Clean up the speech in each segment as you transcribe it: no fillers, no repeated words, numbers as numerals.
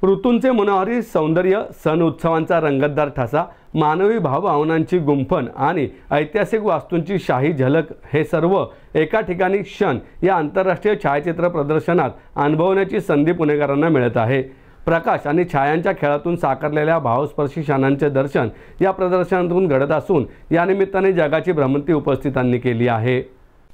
ऋतूंचे मनोहारी सौंदर्य, सण उत्सवांचा रंगतदार ठसा, मानवी भावभावनांची गुंफण आणि ऐतिहासिक वास्तूंची शाही झलक हे सर्व एका ठिकाणी क्षण या आंतरराष्ट्रीय छायाचित्र प्रदर्शनात अनुभवण्याची संधी पुणेकरांना मिळत आहे। प्रकाश आणि छायांच्या खेळातून साकारलेल्या भावस्पर्शी क्षणांचे दर्शन या प्रदर्शनातून घडत असून या निमित्ताने जगाची भ्रमंती उपस्थितांनी केली आहे।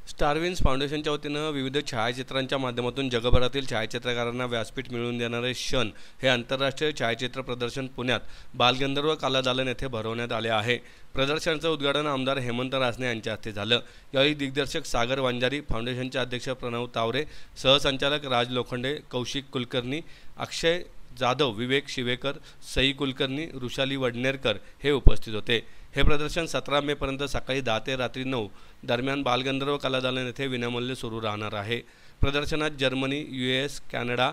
स्टारविन्स फाउंडेशनच्या वतीनं विविध छायाचित्रांच्या माध्यमातून जगभरातील छायाचित्रकारांना व्यासपीठ मिळवून देणारे क्षण हे आंतरराष्ट्रीय छायाचित्र प्रदर्शन पुण्यात बालगंधर्व कलादालन येथे भरवण्यात आले आहे। प्रदर्शनाचं उद्घाटन आमदार हेमंत रासने यांच्या हस्ते झालं। यावेळी दिग्दर्शक सागर वांजारी, फाउंडेशनचे अध्यक्ष प्रणव तावरे, सहसंचालक राज लोखंडे, कौशिक कुलकर्णी, अक्षय जाधव, विवेक शिवेकर, सई कुलकर्णी, ऋषाली वडनेरकर हे उपस्थित होते। हे प्रदर्शन 17 मे पर्यंत सकाळी 10 ते रात्री 9 दरम्यान बालगंधर्व कलादालन येथे विनामूल्य सुरू राहणार आहे। प्रदर्शनात Germany, US, Canada,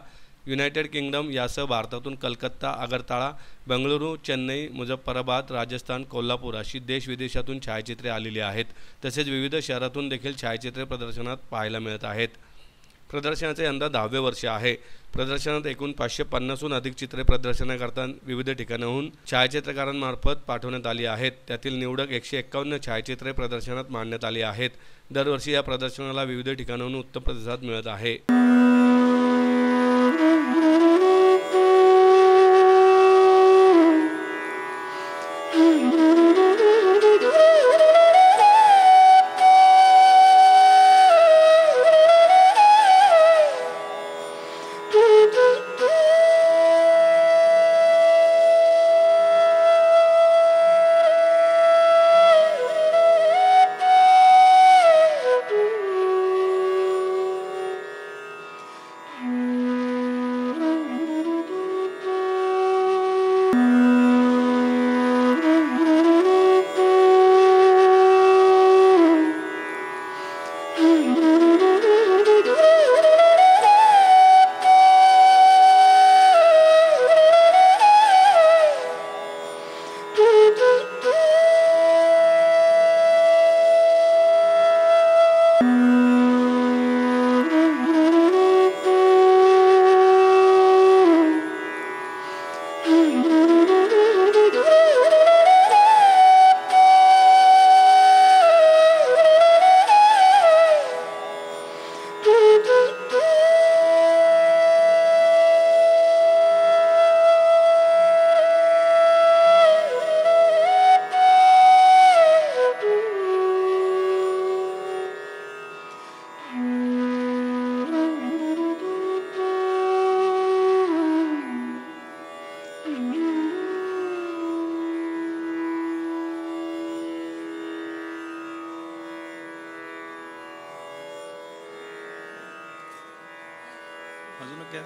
United kingdom यासह भारतातून कलकत्ता, आगरताळा, बेंगळुरू, चेन्नई, मुझफ्फराबाद, राजस्थान, कोल्हापूर अशी देश-विदेशातून छायाचित्रे आलेली आहेत। तसेच विविध शहरातून देखील छायाचित्रे प्रदर्शनात पाहायला मिळत आहेत। प्रदर्शनाचे यंदा 10वे वर्ष आहे। प्रदर्शनात एकूण 550हून अधिक चित्रे प्रदर्शनाकरता विविध ठिकाणाहून छायाचित्रकारांमार्फत पाठवण्यात आली आहेत। त्यातील निवडक 151 छायाचित्रे प्रदर्शनात मांडण्यात आली आहेत। दरवर्षी या प्रदर्शनाला विविध ठिकाणाहून उत्तम प्रतिसाद मिळत आहे।